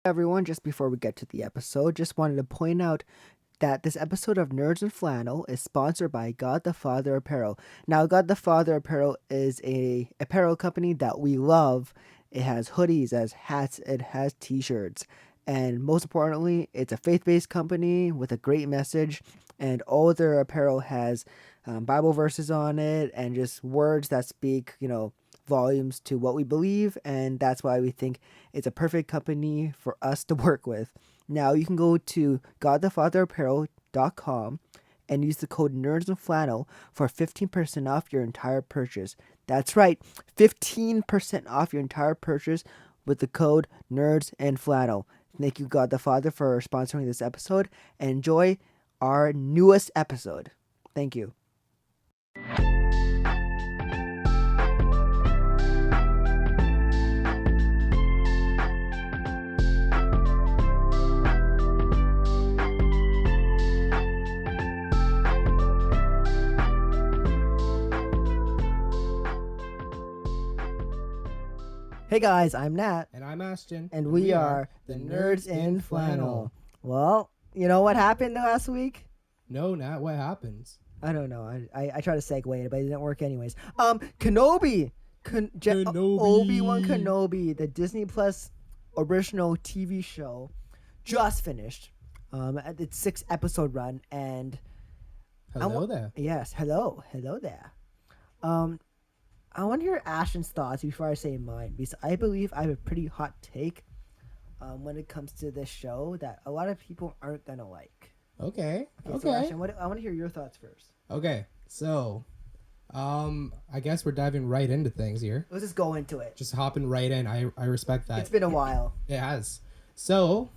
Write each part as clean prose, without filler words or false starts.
Everyone, just before we get to the episode, just wanted to point out that this episode of Nerds and Flannel is sponsored by God the Father Apparel. Now, God the Father Apparel is a apparel company that we love. It has hoodies, it has hats, it has t-shirts, and most importantly, it's a faith-based company with a great message, and all their apparel has Bible verses on it and just words that speak, volumes to what we believe, and that's why we think it's a perfect company for us to work with. Now you can go to godthefatherapparel.com and use the code Nerds and Flannel for 15% off your entire purchase. That's right, 15% off your entire purchase with the code Nerds and Flannel. Thank you, God the Father, for sponsoring this episode, and enjoy our newest episode. Thank you. Hey guys, I'm Nat. And I'm Ashton. And we are the Nerds in Flannel. Well, you know what happened last week? No, Nat, what happens? I don't know. I tried to segue it, but it didn't work anyways. Kenobi! Obi-Wan Kenobi, the Disney Plus original TV show, just finished. At its 6-episode run, and... Hello there. Yes, hello there. I want to hear Ashton's thoughts before I say mine, because I believe I have a pretty hot take when it comes to this show that a lot of people aren't going to like. Okay. So Ashton, I want to hear your thoughts first. Okay, so I guess we're diving right into things here. Let's just go into it. Just hopping right in. I respect that. It's been a while. It has. So,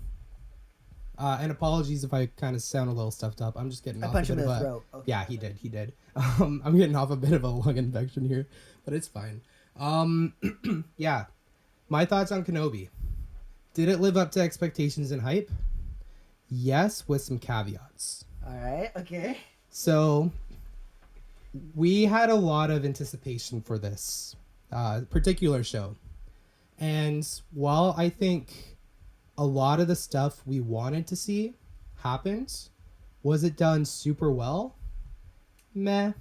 and apologies if I kind of sound a little stuffed up. I'm just getting off a bit of a... throat. Okay. Yeah, he did. I'm getting off a bit of a lung infection here, but it's fine. Yeah. My thoughts on Kenobi. Did it live up to expectations and hype? Yes, with some caveats. All right, okay. So, we had a lot of anticipation for this particular show. And while I think a lot of the stuff we wanted to see happened, was it done super well? Meh.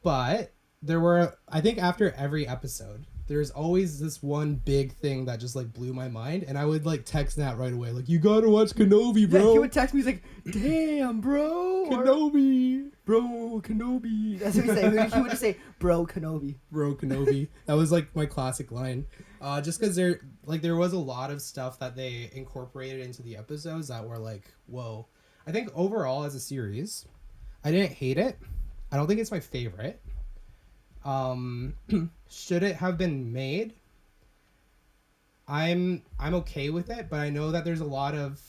But there were, I think after every episode, there's always this one big thing that just like blew my mind, and I would like text Nat right away, like, you gotta watch Kenobi, bro. Yeah, he would text me, he's like, damn, bro. Kenobi. Bro, Kenobi. That's what he said. He would just say, bro, Kenobi. Bro, Kenobi. That was like my classic line. Just because there was a lot of stuff that they incorporated into the episodes that were like, whoa. I think overall as a series, I didn't hate it. I don't think it's my favorite. Should it have been made? I'm okay with it, but I know that there's a lot of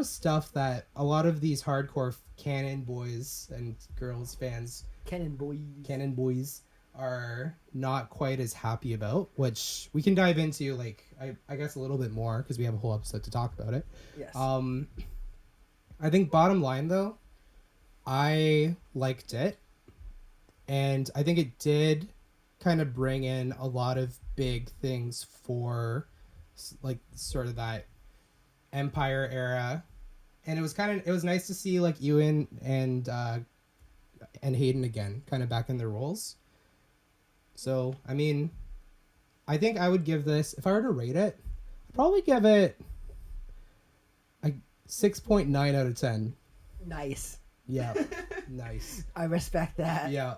stuff that a lot of these hardcore canon boys and girls fans, canon boys are not quite as happy about, which we can dive into like I guess a little bit more because we have a whole episode to talk about it. Yes. I think bottom line though, I liked it. And I think it did kind of bring in a lot of big things for like sort of that Empire era. And it was nice to see like Ewan and Hayden again, kind of back in their roles. So, I mean, I think I would give this, if I were to rate it, I'd probably give it a 6.9 out of 10. Nice. Yeah. Nice. I respect that. Yeah.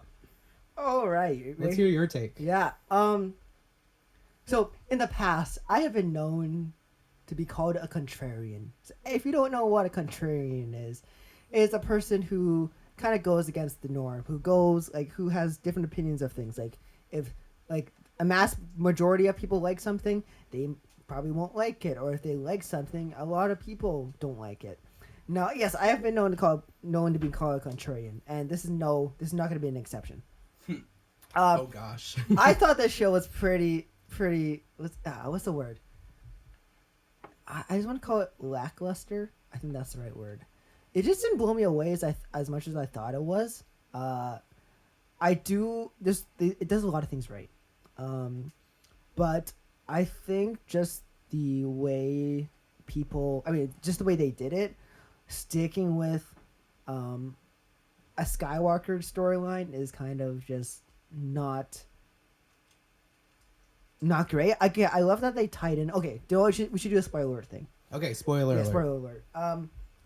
All right. Let's hear your take. Yeah. So in the past, I have been known to be called a contrarian. So if you don't know what a contrarian is, it's a person who kind of goes against the norm, who has different opinions of things. Like if like a mass majority of people like something, they probably won't like it, or if they like something, a lot of people don't like it. Now, yes, I have been known to be called a contrarian, and this is not going to be an exception. Oh gosh. I thought this show was pretty. What's the word? I just want to call it lackluster. I think that's the right word. It just didn't blow me away as much as I thought it was. It does a lot of things right. But I think just the way just the way they did it, sticking with a Skywalker storyline is kind of just not great. I love that they tied in. Okay, we should do a spoiler alert thing. Okay, spoiler alert. Spoiler alert.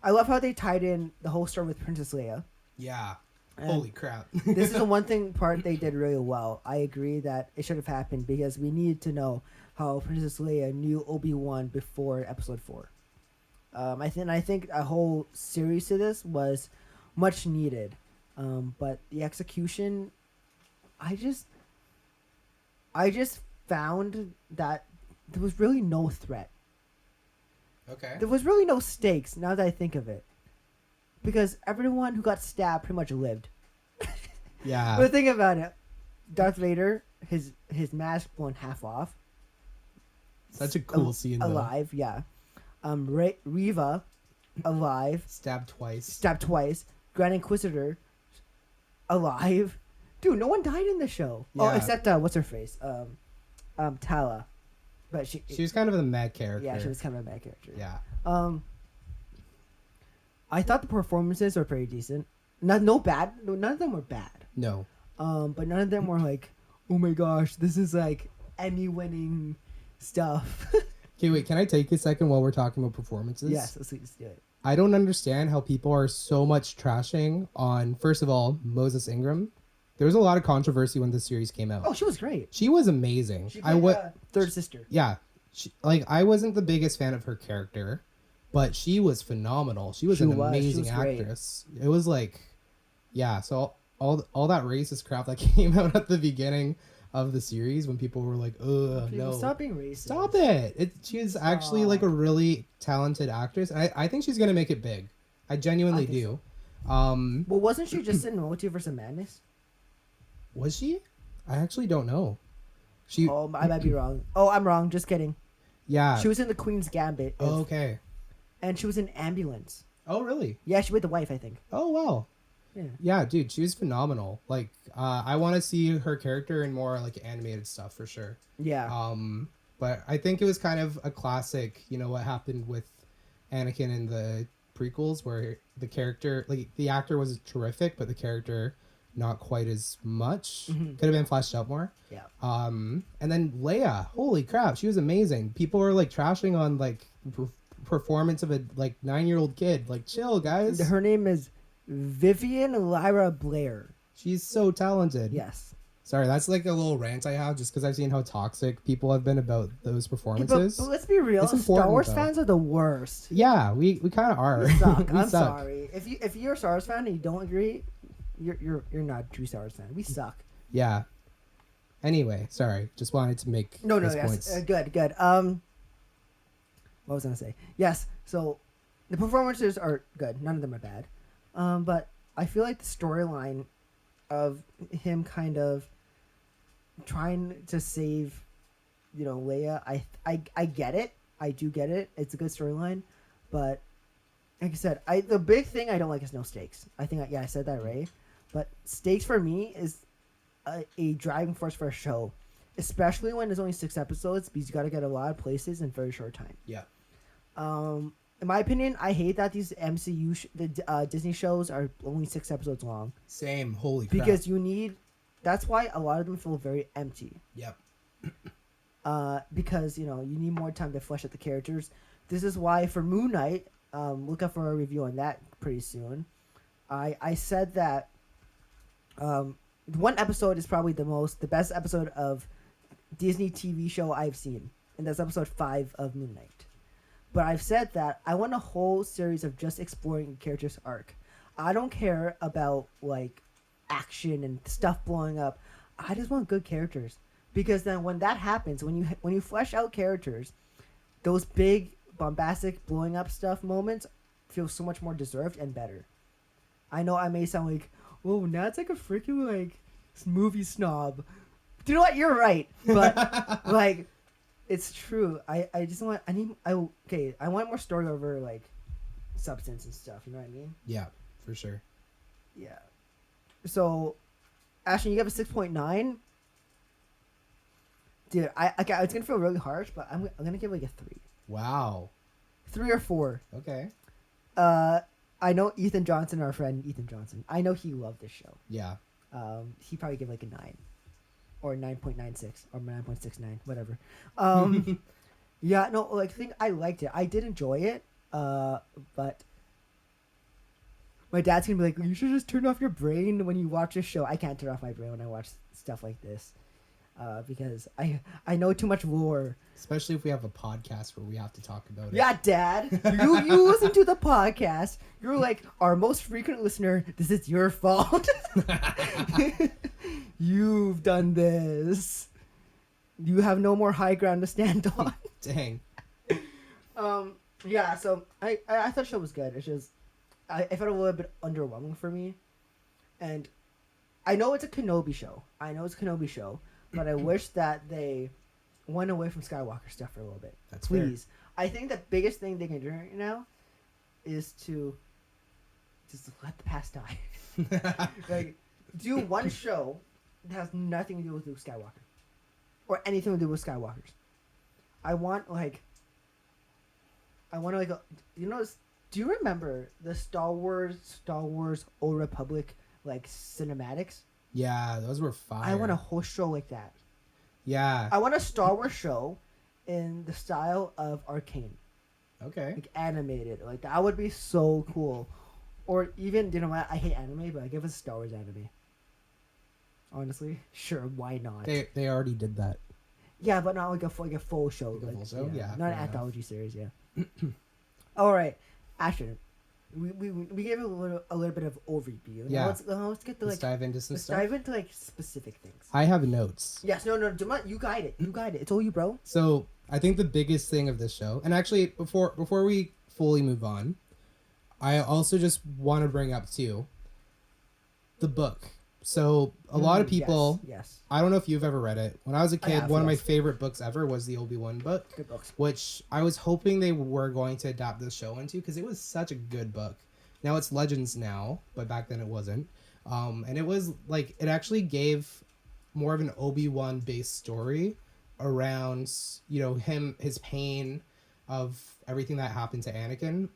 I love how they tied in the whole story with Princess Leia. Yeah. And holy crap. this is the one part they did really well. I agree that it should have happened because we needed to know how Princess Leia knew Obi-Wan before Episode 4. I think a whole series to this was much needed, but the execution, I just found that there was really no threat. Okay. There was really no stakes. Now that I think of it, because everyone who got stabbed pretty much lived. Yeah. But think about it, Darth Vader, his mask blown half off. Such a cool scene. Alive, yeah. Reva, alive. Stabbed twice. Grand Inquisitor, alive. Dude, no one died in the show. Yeah. Oh, except what's her face? Tala, but she was kind of a mad character. Yeah, she was kind of a mad character. Yeah. I thought the performances were pretty decent. No bad. No, none of them were bad. No. But none of them were like, oh my gosh, this is like Emmy-winning stuff. Okay, wait. Can I take a second while we're talking about performances? Yes, let's do it. I don't understand how people are so much trashing on, first of all, Moses Ingram. There was a lot of controversy when the series came out. Oh, she was great. She was amazing. She played third sister. Yeah. I wasn't the biggest fan of her character, but she was phenomenal. She was an amazing actress. Great. It was like, yeah. So all that racist crap that came out at the beginning of the series when people were like, no, stop being racist. Stop it. She's actually like a really talented actress. I think she's gonna make it big. I genuinely do. Well, wasn't she just in Multiverse of Madness? Was she? I actually don't know. Oh, I might be wrong. Oh, I'm wrong. Just kidding. Yeah. She was in The Queen's Gambit. Oh, okay. And she was in Ambulance. Oh, really? Yeah, she was the wife, I think. Oh, wow. Yeah, dude, she was phenomenal. Like, I want to see her character in more like animated stuff for sure. Yeah. But I think it was kind of a classic. You know what happened with Anakin in the prequels, where the character, like the actor was terrific, but the character not quite as much. Mm-hmm. Could have been fleshed out more. Yeah. And then Leia, holy crap, she was amazing. People were like trashing on like performance of a like 9-year-old kid. Like, chill, guys. Her name is Vivian Lyra Blair. She's so talented. Yes. Sorry, that's like a little rant I have just because I've seen how toxic people have been about those performances. But let's be real, Star Wars fans are the worst. Yeah, we kind of are. We suck. I'm sorry. If you're a Star Wars fan and you don't agree, you're not a true Star Wars fan. We suck. Yeah. Anyway, sorry. Just wanted to make those points. Good. What was I gonna say? Yes. So the performances are good. None of them are bad. But I feel like the storyline of him kind of trying to save, Leia. I get it. I do get it. It's a good storyline, but like I said, the big thing I don't like is no stakes. I think I said that right. But stakes for me is a driving force for a show, especially when there's only 6 episodes, because you got to get a lot of places in a very short time. Yeah. In my opinion, I hate that these Disney shows are only 6 episodes long. Same. Holy crap. Because that's why a lot of them feel very empty. Yep. Because, you need more time to flesh out the characters. This is why for Moon Knight, look out for a review on that pretty soon. I said that one episode is probably the best episode of Disney TV show I've seen. And that's episode 5 of Moon Knight. But I've said that I want a whole series of just exploring a character's arc. I don't care about like action and stuff blowing up. I just want good characters, because then when that happens, when you flesh out characters, those big bombastic blowing up stuff moments feel so much more deserved and better. I know I may sound like, whoa, Nat's like a freaking like movie snob. You know what? You're right, but like. It's true. I want more story over like substance and stuff. You know what I mean? Yeah, for sure. Yeah. So, Ashton, you have a 6.9. Dude, it's gonna feel really harsh, but I'm gonna give like a 3. Wow. 3 or 4. Okay. I know Ethan Johnson, our friend Ethan Johnson. I know he loved this show. Yeah. He probably gave like a 9 or 9.96 or 9.69, whatever. Yeah, no, like I think I liked it. I did enjoy it. But my dad's gonna be like, you should just turn off your brain when you watch a show. I can't turn off my brain when I watch stuff like this, because I know too much lore. Especially if we have a podcast where we have to talk about it. Yeah, Dad, you listen to the podcast. You're like our most frequent listener. This is your fault. You've done this. You have no more high ground to stand on. Dang. Yeah, so I thought the show was good. It's just I felt a little bit underwhelming for me, and I know it's a Kenobi show. But I wish that they went away from Skywalker stuff for a little bit. That's please. Fair. I think the biggest thing they can do right now is to just let the past die. Like, do one show that has nothing to do with Luke Skywalker or anything to do with Skywalkers. I want like, you know, do you remember the Star Wars Old Republic like cinematics? Yeah, those were fire. I want a whole show like that. Yeah. I want a Star Wars show in the style of Arcane. Okay. Like animated. Like that would be so cool. Or even, you know what, I hate anime, but give us a Star Wars anime. Honestly, sure, why not? They already did that. Yeah, but not like a full show. Like a full show? Yeah, not an anthology series, yeah. All right, Ashton. We gave a little bit of overview. Yeah. Now let's get to let's dive into some let's stuff. dive into like specific things. I have notes. Yes, no, you guide it. It's all you, bro. So I think the biggest thing of this show, and actually before we fully move on, I also just want to bring up too the book. So a lot of people, yes. I don't know if you've ever read it. When I was a kid, have, one of my yes. favorite books ever was the Obi-Wan Book, Good books. which I was hoping they were going to adapt the show into because it was such a good book. Now it's Legends now, but back then it wasn't. And it was like, it actually gave more of an Obi-Wan based story around, you know, his pain of everything that happened to Anakin,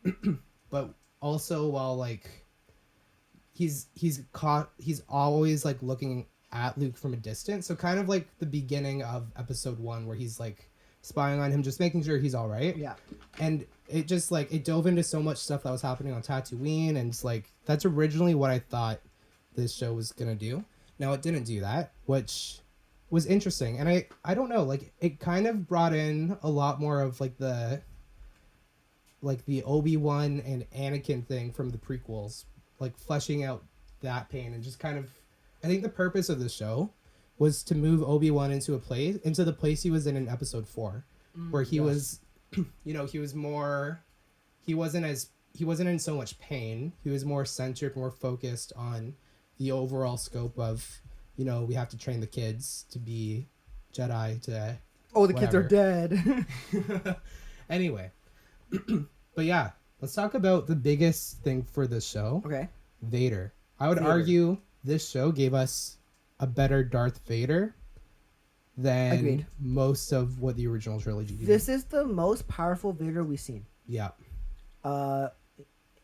but also while like he's always like looking at Luke from a distance. So kind of like the beginning of episode 1 where he's like spying on him, just making sure he's all right. Yeah. And it just like, it dove into so much stuff that was happening on Tatooine. And it's like, that's originally what I thought this show was going to do. Now it didn't do that, which was interesting. And I don't know, like it kind of brought in a lot more of like the Obi-Wan and Anakin thing from the prequels, like fleshing out that pain and just kind of, I think the purpose of the show was to move Obi-Wan into the place he was in episode 4, where he was, you know, he wasn't in so much pain. He was more centered, more focused on the overall scope of, you know, we have to train the kids to be Jedi to the kids are dead. Anyway. But yeah, let's talk about the biggest thing for this show. Okay. Vader. I would argue this show gave us a better Darth Vader than Agreed. most of what the original trilogy did. This is the most powerful Vader we've seen. Yeah.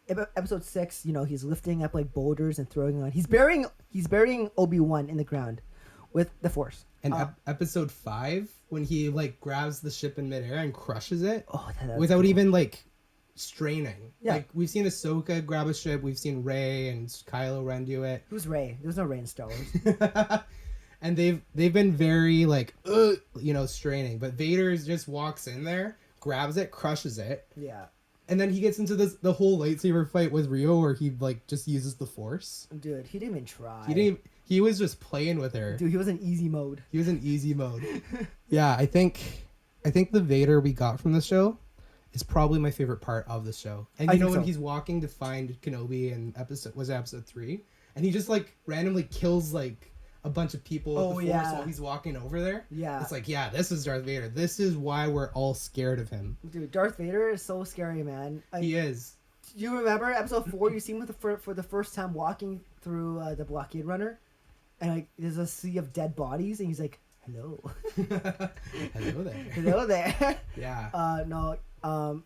Episode 6, you know, he's lifting up like boulders and throwing on. He's burying Obi-Wan in the ground with the Force. And episode 5, when he like grabs the ship in midair and crushes it without cool. even like straining. Yeah. Like we've seen Ahsoka grab a ship, we've seen Rey and Kylo Ren do it. Who's Rey? There's no Rey in Star Wars. And they've been very like you know, straining, but Vader just walks in there, grabs it, crushes it. Yeah. And then he gets into the whole lightsaber fight with Rio where he like just uses the Force. Dude, he didn't even try. He was just playing with her. Dude, he was in easy mode. Yeah, I think the Vader we got from the show is probably my favorite part of the show. And you know when he's walking to find Kenobi in episode 3, and he just like randomly kills like a bunch of people with the Force while he's walking over there. Yeah. It's like, yeah, this is Darth Vader. This is why we're all scared of him. Dude, Darth Vader is so scary, man. He is. Do you remember episode 4? You see him for the first time walking through the blockade runner, and like there's a sea of dead bodies, and he's like, "Hello, Hello there." hello there." Yeah. No, Um,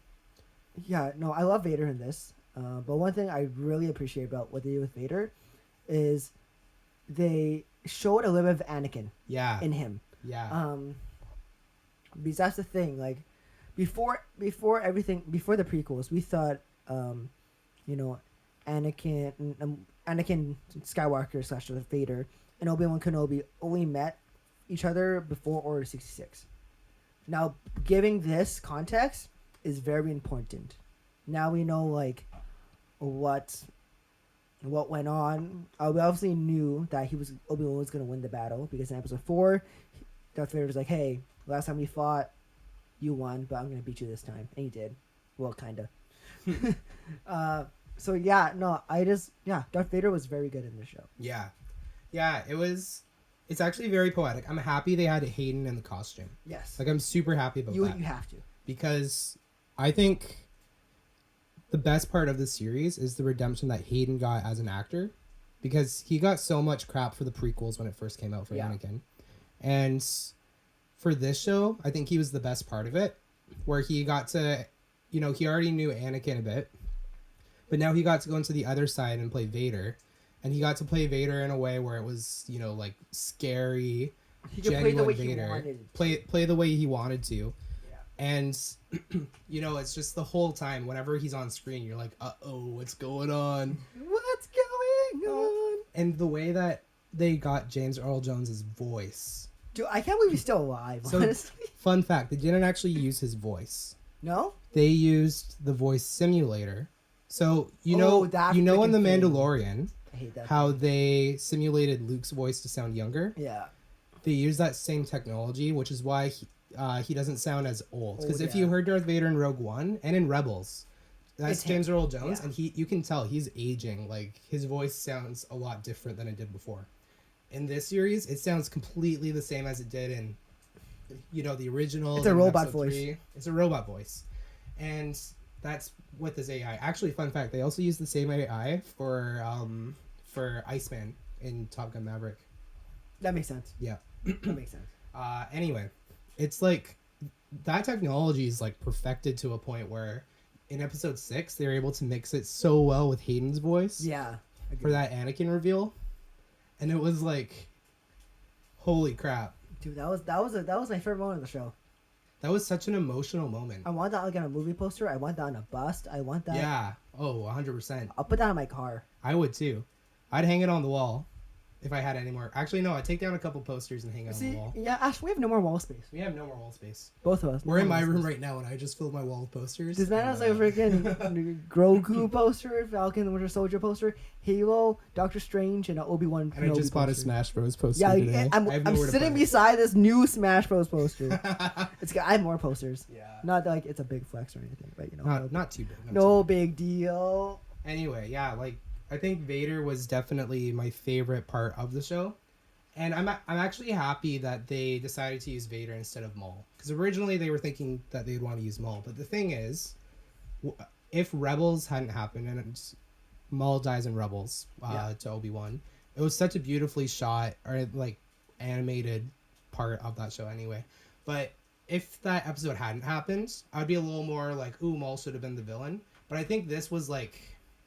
yeah, no, I love Vader in this. But one thing I really appreciate about what they did with Vader is they showed a little bit of Anakin Yeah. in him. Yeah. Because that's the thing. Like before everything, before the prequels, we thought, you know, Anakin Skywalker slash Vader and Obi-Wan Kenobi only met each other before Order 66. Now, giving this context is very important. Now we know like what went on. We obviously knew that Obi-Wan was going to win the battle because in Episode 4, Darth Vader was like, "Hey, last time we fought, you won, but I'm going to beat you this time," and he did. Well, kind of. So yeah, no, Darth Vader was very good in the show. Yeah. Yeah, it's actually very poetic. I'm happy they had Hayden in the costume. Yes. Like, I'm super happy about that. You have to. Because I think the best part of the series is the redemption that Hayden got as an actor. Because he got so much crap for the prequels when it first came out for Anakin. And for this show, I think he was the best part of it. Where he got to, he already knew Anakin a bit. But now he got to go into the other side and play Vader. And he got to play Vader in a way where it was, like scary, he could genuine play the way Vader. He wanted. Play the way he wanted to. Yeah. And, it's just the whole time, whenever he's on screen, you're like, uh-oh, what's going on? What's going on? And the way that they got James Earl Jones' voice. Dude, I can't believe he's still alive, So, honestly. Fun fact, they didn't actually use his voice. No? They used the voice simulator. So, that in The freaking thing. Mandalorian, I hate that. how they simulated Luke's voice to sound younger. Yeah. They use that same technology, which is why he doesn't sound as old. Because if yeah. you heard Darth Vader in Rogue One and in Rebels, that's It's James him. Earl Jones, Yeah. and you can tell he's aging. Like, his voice sounds a lot different than it did before. In this series, it sounds completely the same as it did in, the original. It's a robot Episode voice. 3. It's a robot voice, and that's with this AI. Actually, fun fact: they also use the same AI for Iceman in Top Gun Maverick. That makes sense. Yeah. That makes sense. Anyway, it's like that technology is like perfected to a point where in Episode 6 they were able to mix it so well with Hayden's voice. Yeah. For that Anakin reveal, and it was like, holy crap! Dude, that was my favorite moment of the show. That was such an emotional moment. I want that like on a movie poster. I want that on a bust. I want that. Yeah. Oh, 100%. I'll put that in my car. I would too. I'd hang it on the wall if I had any more. Actually, no. I'd take down a couple posters and hang it on the wall. Yeah, Ash, we have no more wall space. We have no more wall space. Both of us. We're in my room right now, and I just filled my wall with posters. This man has like a freaking Grogu poster, Falcon the Winter Soldier poster, Halo, Doctor Strange, and an Obi-Wan Kenobi And I just bought a poster. Smash Bros. Poster Yeah, today. I'm sitting beside this new Smash Bros. Poster. I have more posters. Yeah. Not like it's a big flex or anything, but Not too big. No big deal. Anyway, yeah, like I think Vader was definitely my favorite part of the show, and I'm actually happy that they decided to use Vader instead of Maul, because originally they were thinking that they'd want to use Maul, but the thing is, if Rebels hadn't happened and Maul dies in Rebels to Obi-Wan, it was such a beautifully shot or like animated part of that show anyway, but if that episode hadn't happened, I'd be a little more like, ooh, Maul should have been the villain. But I think this was like,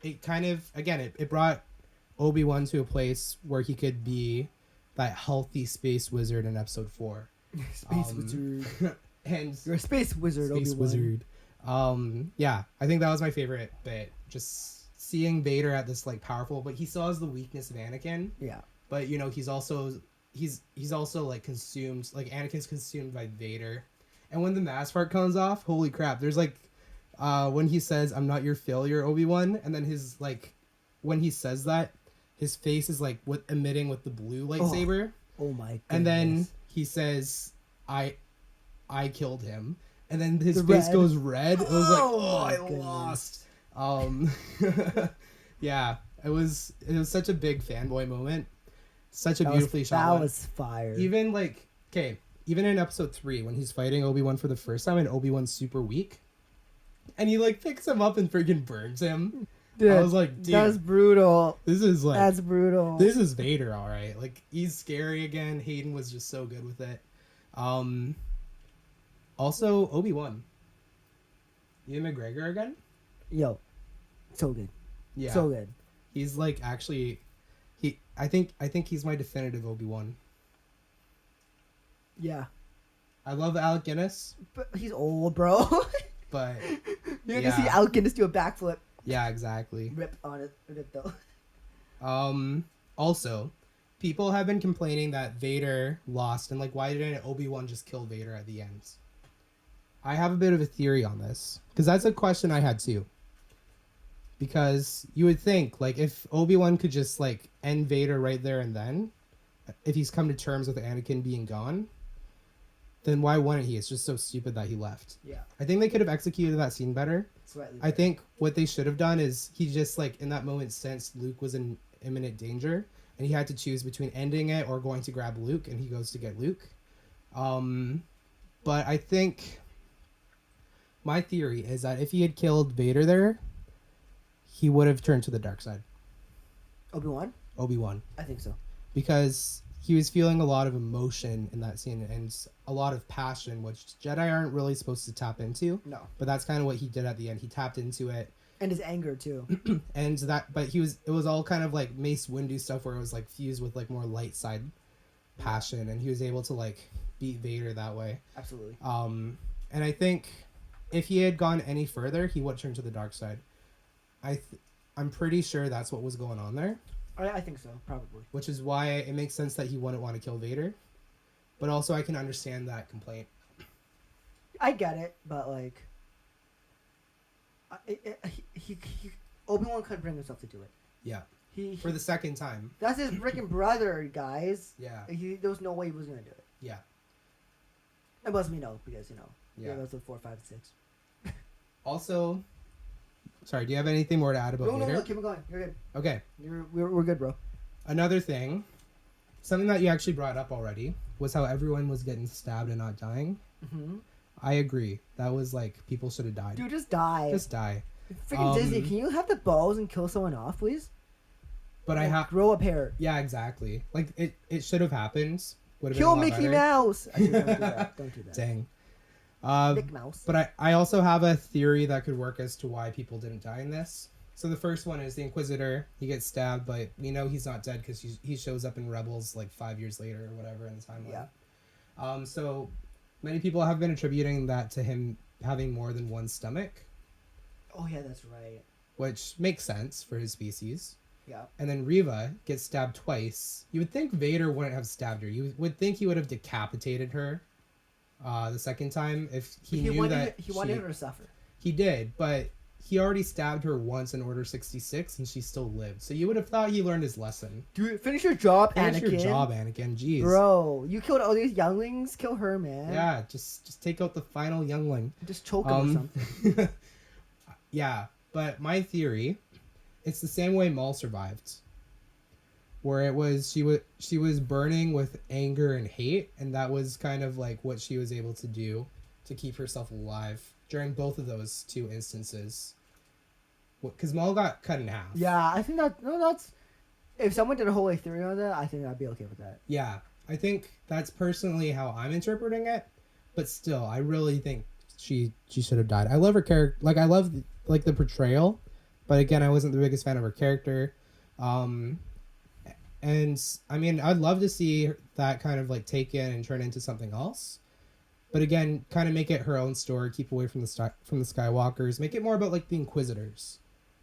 it kind of, again, it brought Obi-Wan to a place where he could be that healthy space wizard in Episode 4. Space wizard. And You're a space wizard, space Obi-Wan. wizard. Yeah, I think that was my favorite bit. Just seeing Vader at this like powerful, but he still has the weakness of Anakin. Yeah. But he's also like consumed, like Anakin's consumed by Vader. And when the mask part comes off, holy crap, there's like when he says, "I'm not your failure, Obi-Wan," and then his like when he says that, his face is like emitting with the blue lightsaber. Oh my goodness. And then he says, I killed him. And then his face goes red. It was like, I lost. Yeah, it was such a big fanboy moment. Such a beautifully shot. That was fire. Even like, even in Episode 3 when he's fighting Obi-Wan for the first time and Obi-Wan's super weak, and he like picks him up and freaking burns him. Dude, I was like, dude, that's brutal. That's brutal. This is Vader, all right. Like, he's scary again. Hayden was just so good with it. Also, Obi-Wan. Ian McGregor again? Yo, so good. Yeah. So good. He's like actually I think he's my definitive Obi-Wan. Yeah. I love Alec Guinness, But he's old, bro. but You're gonna see Alec Guinness do a backflip. yeah, exactly. Rip on it. Rip though. Also, people have been complaining that Vader lost and like why didn't Obi-Wan just kill Vader at the end? I have a bit of a theory on this because that's a question I had too. Because you would think like if Obi-Wan could just like end Vader right there and then, if he's come to terms with Anakin being gone, then why wouldn't he? It's just so stupid that he left. Yeah. I think they could have executed that scene better. Slightly I think what they should have done is he just like in that moment sensed Luke was in imminent danger and he had to choose between ending it or going to grab Luke, and he goes to get Luke. But I think my theory is that if he had killed Vader there, he would have turned to the dark side. Obi-Wan. I think so. Because he was feeling a lot of emotion in that scene and a lot of passion, which Jedi aren't really supposed to tap into. No. But that's kind of what he did at the end. He tapped into it. And his anger too. And that, but it was all kind of like Mace Windu stuff where it was like fused with like more light side passion, and he was able to like beat Vader that way. Absolutely. And I think if he had gone any further, he would turn to the dark side. I'm pretty sure that's what was going on there. I think so, probably. Which is why it makes sense that he wouldn't want to kill Vader. But also I can understand that complaint. I get it, but like, Obi-Wan couldn't bring himself to do it. Yeah. He for the second time. That's his freaking brother, guys. Yeah. There was no way he was gonna do it. Yeah. It must be no, because Yeah. Those are 4, 5, 6. Also, sorry, do you have anything more to add about Vader? No, keep it going. You're good. Okay. We're good, bro. Another thing, something that you actually brought up already, was how everyone was getting stabbed and not dying. Mm-hmm. I agree. That was like, people should have died. Dude, just die. Just die. Freaking Disney, can you have the balls and kill someone off, please? But I have grow a pair. Yeah, exactly. Like it should have happened. Kill Mickey better. Mouse. Actually, don't do that. Don't do that. Dang. Mickey Mouse. But I also have a theory that could work as to why people didn't die in this. So the first one is the Inquisitor. He gets stabbed, but we know he's not dead because he shows up in Rebels like 5 years later or whatever in the timeline. Yeah. So many people have been attributing that to him having more than one stomach. Oh yeah, that's right. Which makes sense for his species. Yeah. And then Reva gets stabbed twice. You would think Vader wouldn't have stabbed her. You would think he would have decapitated her the second time if he knew wanted her to suffer. He did, but he already stabbed her once in Order 66 and she still lived. So you would have thought he learned his lesson. Dude, finish your job, Anakin. Finish your job, Anakin. Jeez. Bro, you killed all these younglings. Kill her, man. Yeah, just take out the final youngling. Just choke him or something. Yeah, but my theory, it's the same way Maul survived. Where it was she was burning with anger and hate, and that was kind of like what she was able to do to keep herself alive during both of those two instances. Because Maul got cut in half. Yeah, I think that's if someone did a whole theory on that, I think I'd be okay with that. Yeah, I think that's personally how I'm interpreting it, but still, I really think she should have died. I love her character, like I love like the portrayal, but again, I wasn't the biggest fan of her character. And I mean, I'd love to see that kind of like taken and turn into something else. But again, kind of make it her own story, keep away from the Skywalkers, make it more about like the Inquisitors.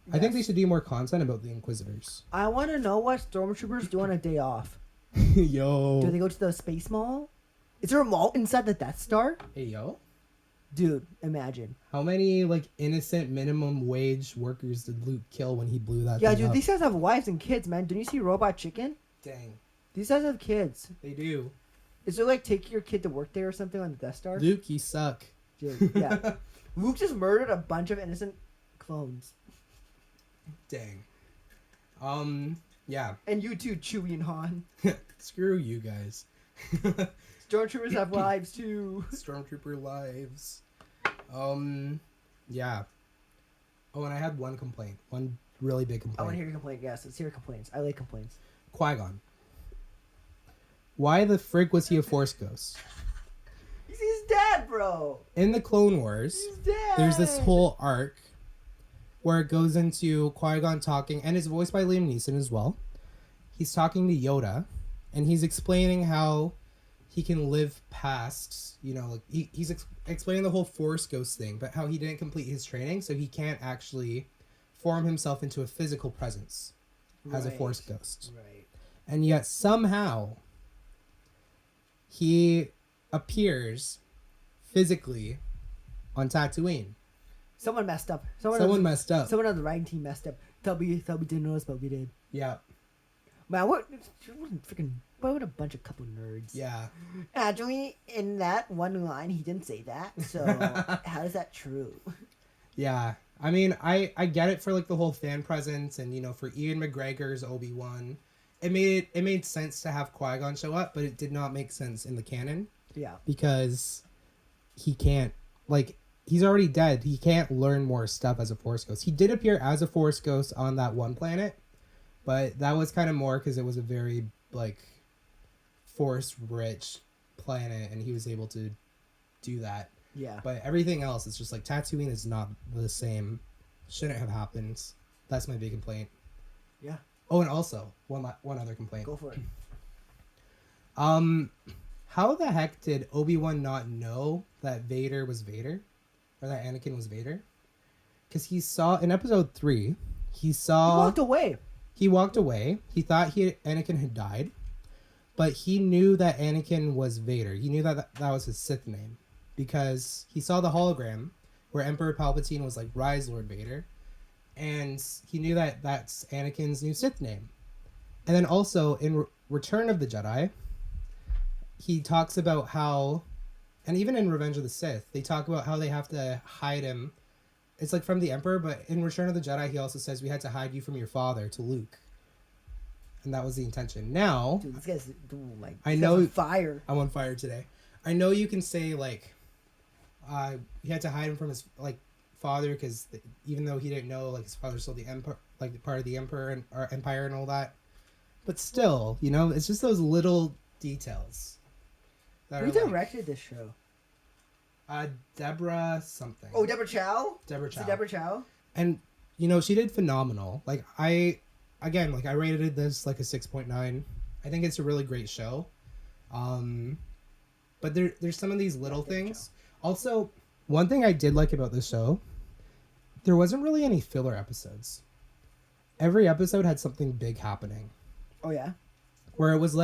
Yes. I think they should do more content about the Inquisitors. I want to know what Stormtroopers do on a day off. Yo. Do they go to the space mall? Is there a mall inside the Death Star? Hey, yo. Dude, imagine. How many like innocent minimum wage workers did Luke kill when he blew that thing dude, up? These guys have wives and kids, man. Didn't you see Robot Chicken? Dang. These guys have kids. They do. Is there like take your kid to work day or something on the Death Star? Luke, you suck. Dude, yeah. Luke just murdered a bunch of innocent clones. Dang. Yeah. And you too, Chewie and Han. Screw you guys. Stormtroopers have lives too. Stormtrooper lives. Yeah. Oh, and I had one complaint. One really big complaint. I want to hear your complaint. Yes, let's hear complaints. I like complaints. Qui-Gon. Why the frig was he a Force ghost? He's dead, bro. In the Clone Wars, He's dead. there's this whole arc where it goes into Qui-Gon talking, and it's voiced by Liam Neeson as well. He's talking to Yoda, and he's explaining how he can live past, like he's explaining the whole Force Ghost thing, but how he didn't complete his training, so he can't actually form himself into a physical presence as a Force Ghost. Right. And yet somehow he appears physically on Tatooine. Someone messed up. Someone messed up. Someone on the writing team messed up. Thought we didn't notice, but we did. Yeah. Man, what a bunch of couple nerds. Yeah. Actually, in that one line, he didn't say that. So how is that true? Yeah. I mean, I get it for like the whole fan presence, and for Ian McGregor's Obi-Wan, it made sense to have Qui-Gon show up, but it did not make sense in the canon. Yeah. Because he can't, he's already dead. He can't learn more stuff as a Force Ghost. He did appear as a Force Ghost on that one planet, but that was kind of more because it was a very Force rich planet, and he was able to do that. Yeah. But everything else is just Tatooine is not the same. Shouldn't have happened. That's my big complaint. Yeah. Oh, and also one other complaint. Go for it. How the heck did Obi-Wan not know that Vader was Vader, or that Anakin was Vader? Because he saw in Episode 3, he walked away. He walked away. He thought Anakin had died, but he knew that Anakin was Vader. He knew that was his Sith name, because he saw the hologram where Emperor Palpatine was "Rise, Lord Vader," and he knew that that's Anakin's new Sith name. And then also in Return of the Jedi, he talks about how, and even in Revenge of the Sith, they talk about how they have to hide him. It's from the Emperor, but in Return of the Jedi, he also says, "We had to hide you from your father," to Luke. And that was the intention. Now, Dude, this guy's I know on fire. I'm on fire today. I know you can say he had to hide him from his father because even though he didn't know his father's still the emperor, part of the emperor or empire and all that, but still, it's just those little details. Who directed this show? Deborah something. Oh, Deborah Chow. Deborah Is Chow. it Deborah Chow? And she did phenomenal. I rated this a 6.9. I think it's a really great show. But there's some of these little things. Also, one thing I did like about this show, there wasn't really any filler episodes. Every episode had something big happening. Oh yeah. Where it was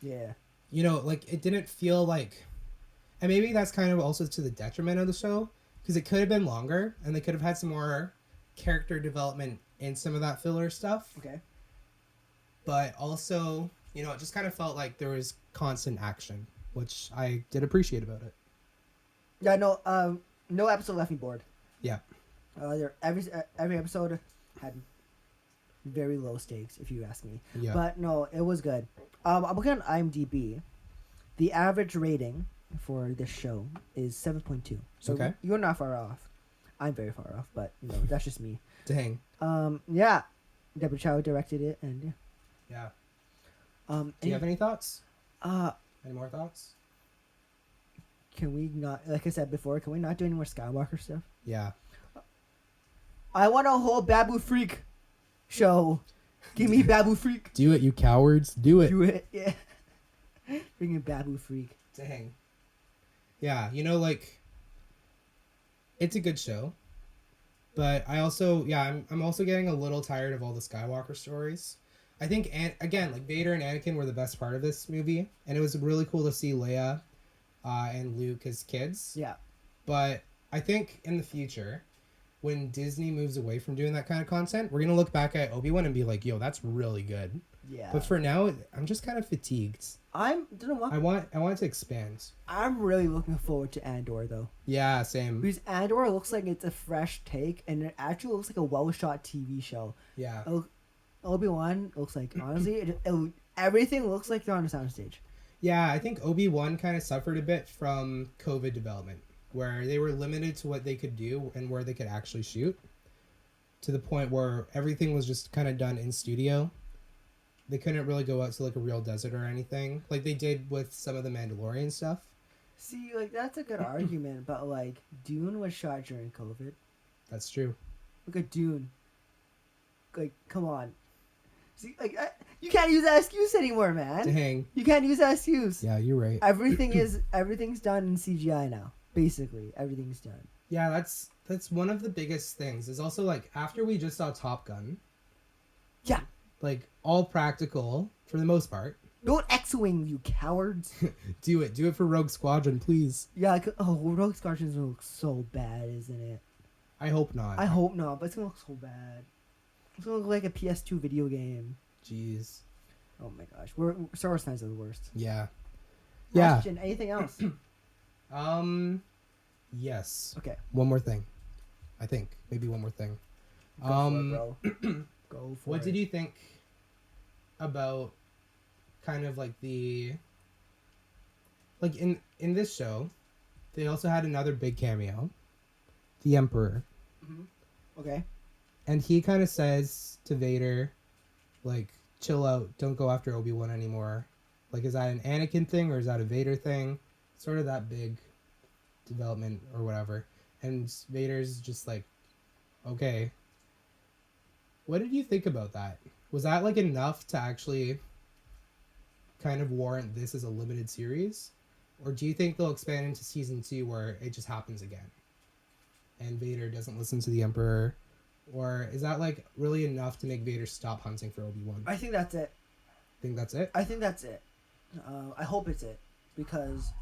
yeah. It didn't feel and maybe that's kind of also to the detriment of the show, because it could have been longer and they could have had some more character development in some of that filler stuff. Okay. But also, it just kind of felt like there was constant action, which I did appreciate about it. Yeah, no episode left me bored. Yeah. Every episode had very low stakes, if you ask me. Yeah. But no, it was good. I'm looking on IMDb. The average rating for this show is 7.2. So okay. You're not far off. I'm very far off, but that's just me. Dang. Yeah. Deborah Chow directed it, and yeah. Yeah. Do you have any thoughts? Any more thoughts? Can we not, like I said before, can we not do any more Skywalker stuff? Yeah. I want a whole Babu Freak show. Give me Babu Freak. Do it, you cowards. Do it. Do it, yeah. Bring in Babu Freak. Dang. Yeah, it's a good show. But I also, I'm also getting a little tired of all the Skywalker stories. I think, again, Vader and Anakin were the best part of this movie. And it was really cool to see Leia and Luke as kids. Yeah. But I think in the future, when Disney moves away from doing that kind of content, we're going to look back at Obi-Wan and be like, yo, that's really good. Yeah. But for now, I'm just kind of fatigued. I want it to expand. I'm really looking forward to Andor, though. Yeah, same. Because Andor looks like it's a fresh take, and it actually looks like a well-shot TV show. Yeah. Obi-Wan looks like, honestly, everything looks like they're on a soundstage. Yeah, I think Obi-Wan kind of suffered a bit from COVID development, where they were limited to what they could do and where they could actually shoot, to the point where everything was just kind of done in studio. They couldn't really go out to a real desert or anything, like they did with some of the Mandalorian stuff. See, like that's a good argument, but like Dune was shot during COVID. That's true. Look at Dune. Like, come on. See, like you can't use that excuse anymore, man. Dang. You can't use that excuse. Yeah, you're right. Everything's done in CGI now. Basically, everything's done. Yeah, that's one of the biggest things. Is also like after we just saw Top Gun. Yeah. Like all practical for the most part. Don't X-wing, you cowards. Do it for Rogue Squadron, please. Yeah. Rogue Squadron's gonna look so bad, isn't it? I hope not. I hope not, but it's gonna look so bad. It's gonna look like a PS2 video game. Jeez. Oh my gosh, Star Wars fans are the worst. Yeah. Yeah. Question, anything else? Yes. Okay. One more thing. I think maybe one more thing. Go for it, bro. Go for What it. did you think about kind of like the like in this show? They also had another big cameo, the Emperor, Okay. and he kind of says to Vader, like, "Chill out, don't go after Obi-Wan anymore." Like, is that an Anakin thing or is that a Vader thing? Sort of that big development or whatever. And Vader's just like, okay. What did you think about that? Was that like enough to actually kind of warrant this as a limited series? Or do you think they'll expand into season 2 where it just happens again? And Vader doesn't listen to the Emperor? Or is that like really enough to make Vader stop hunting for Obi-Wan? I think that's it. Think that's it? I think that's it. I hope it's it because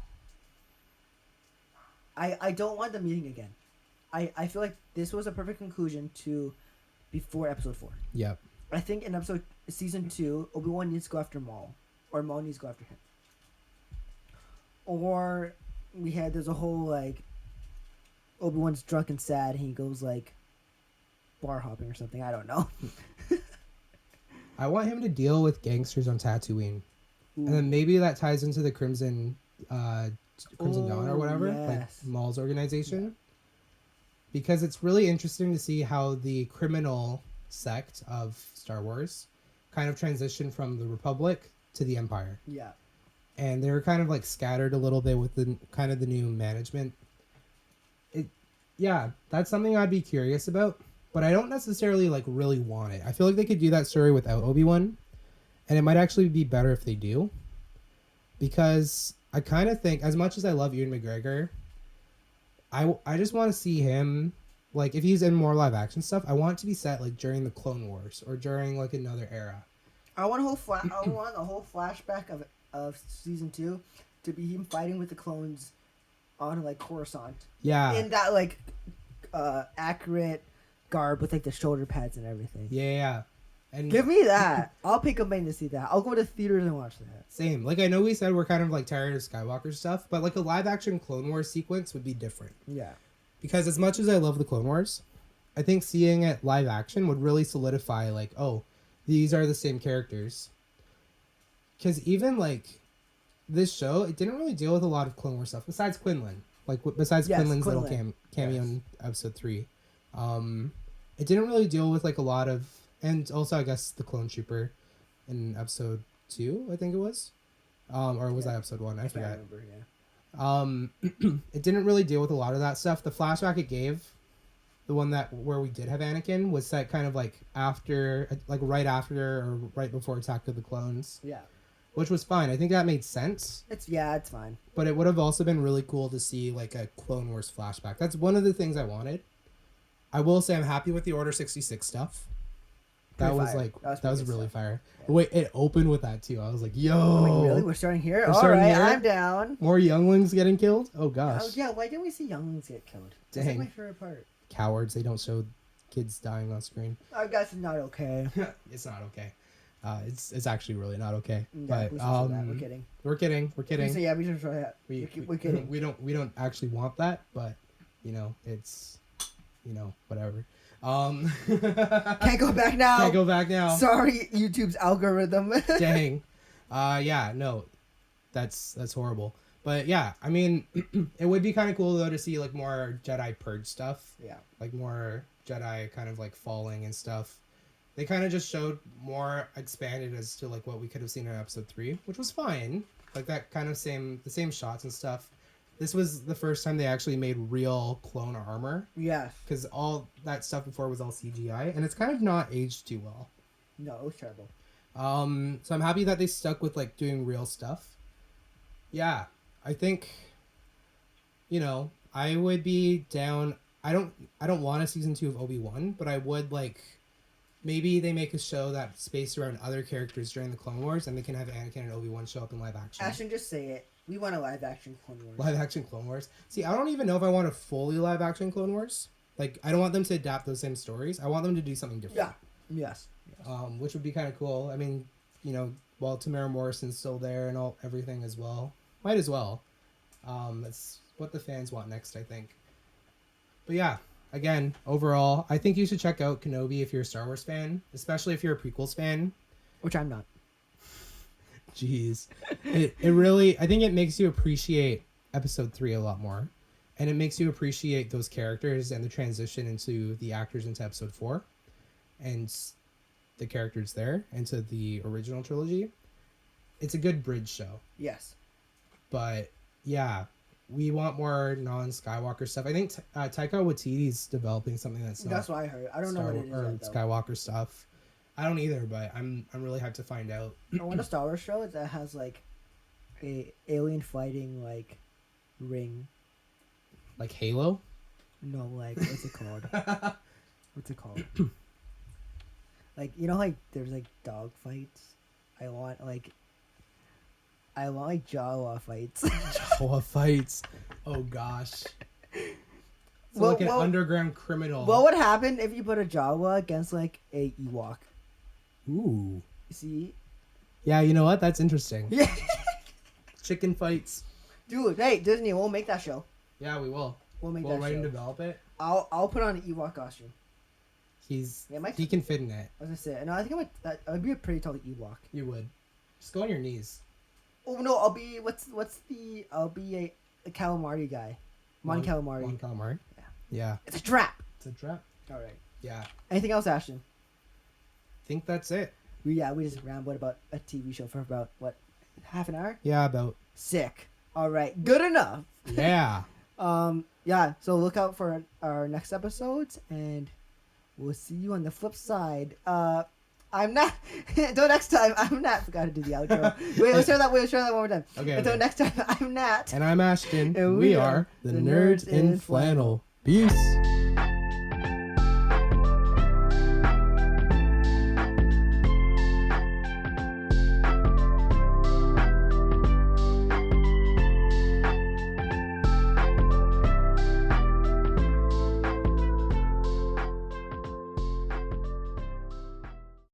I don't want them meeting again. I feel like this was a perfect conclusion to before episode 4. Yep. I think in season 2, Obi-Wan needs to go after Maul, or Maul needs to go after him. Or there's a whole like Obi-Wan's drunk and sad and he goes like bar hopping or something. I don't know. I want him to deal with gangsters on Tatooine. Ooh. And then maybe that ties into the Crimson Dawn or whatever, like yes. Maul's organization. Because it's really interesting to see how the criminal sect of Star Wars kind of transitioned from the Republic to the Empire. Yeah. And they were kind of like scattered a little bit with the kind of the new management. Yeah, that's something I'd be curious about, but I don't necessarily like really want it. I feel like they could do that story without Obi-Wan, and it might actually be better if they do. Because I kind of think, as much as I love Ewan McGregor, I just want to see him, like, if he's in more live action stuff, I want it to be set like during the Clone Wars or during like another era. I want a whole flashback of season 2 to be him fighting with the clones on like Coruscant. Yeah. In that like accurate garb with like the shoulder pads and everything. Yeah. And Give me that. I'll pick a main to see that. I'll go to theaters and watch that. same. Like, I know we said we're kind of like tired of Skywalker stuff, but like a live action Clone Wars sequence would be different. Yeah. Because as much as I love the Clone Wars, I think seeing it live action would really solidify like, oh, these are the same characters. Because even like this show, it didn't really deal with a lot of Clone Wars stuff besides Quinlan. Like besides Yes, Quinlan's little Quinlan. cameo Yes. in episode 3. It didn't really deal with like a lot of, and also I guess the Clone Trooper in episode 2, I think it was. Or was that episode 1? I forgot. remember, yeah. It didn't really deal with a lot of that stuff. The flashback it gave, the one where we did have Anakin, was set kind of like after, like right after or right before Attack of the Clones, Yeah. which was fine. I think that made sense. It's fine. But it would have also been really cool to see like a Clone Wars flashback. That's one of the things I wanted. I will say I'm happy with the Order 66 stuff. That Pretty was fire. like That that was was pretty really stuff. fire. Yeah. Wait, it opened with that too. I was like, yo, Oh, wait, really? We're starting here? We're All starting right, here? I'm down. more younglings getting killed. Oh gosh, Oh, yeah, why didn't we see younglings get killed? That's like Dang. my favorite part. cowards! They don't show kids dying on screen. I guess it's not okay. It's not okay. It's actually really not okay. Yeah, But please don't show that. We're kidding. we're kidding. We're kidding. So, yeah, we should show that. We're kidding. We don't actually want that, but you know, it's whatever. Can't go back now. Can't go back now. Sorry, YouTube's algorithm. Dang. Yeah, no. That's horrible. But yeah, I mean, it would be kind of cool though to see like more Jedi purge stuff. Yeah. Like more Jedi kind of like falling and stuff. They kind of just showed more expanded as to like what we could have seen in episode 3, which was fine. Like that kind of the same shots and stuff. this was the first time they actually made real clone armor, Yes. because all that stuff before was all CGI, and it's kind of not aged too well. No, it was terrible. So I'm happy that they stuck with like doing real stuff. Yeah, I think, I would be down. I don't want a season 2 of Obi-Wan, but I would like, maybe they make a show that's spaced around other characters during the Clone Wars, and they can have Anakin and Obi-Wan show up in live action. Ashton, just say it. We want a live action Clone Wars. Live action Clone Wars. See, I don't even know if I want a fully live action Clone Wars. Like, I don't want them to adapt those same stories. I want them to do something different. Yeah. Yes. Which would be kind of cool. I mean, while Tamara Morrison's still there and everything as well, might as well. That's what the fans want next, I think. But yeah, again, overall, I think you should check out Kenobi if you're a Star Wars fan, especially if you're a prequels fan. Which I'm not. Jeez. It really, I think it makes you appreciate episode 3 a lot more. And it makes you appreciate those characters and the transition into the actors into episode 4. And the characters there into the original trilogy. It's a good bridge show. Yes. But yeah, we want more non-Skywalker stuff. I think Taika Waititi's developing something that's not. That's what I heard. I don't know what it is or yet, though. Skywalker stuff. I don't either, but I'm really hyped to find out. I want a Star Wars show that has like a alien fighting like ring. Like Halo? No, like what's it called? What's it called? Like like there's like dog fights. I want like Jawa fights. Jawa fights. Oh gosh. So Well, like an well- underground criminal. What would happen if you put a Jawa against like a Ewok? Ooh. See? Yeah, you know what? That's interesting. Yeah. Chicken fights. Dude, hey Disney, we'll make that show. Yeah, we will. We'll make We'll that write and show. develop it. I'll put on an Ewok costume. Yeah, He can fit in it. I was gonna say, no, I think I'd be a pretty tall Ewok. You would. Just go on your knees. Oh no, I'll be I'll be a calamari guy. Mon calamari. Mon calamari. Yeah. Yeah. It's a trap. It's a trap. All right. Yeah. Anything else, Ashton? Think that's it. We just rambled about a TV show for about what, half an hour? Yeah, about. Sick. All right, good enough. Yeah. Yeah. So look out for our next episodes, and we'll see you on the flip side. I'm not. Until next time, I'm Nat. Forgot to do the outro. Wait, let's try that. Wait, let's try that one more time. Okay. Until Okay. next time, I'm Nat. And I'm Ashton. And we are the Nerds in Flannel. Peace.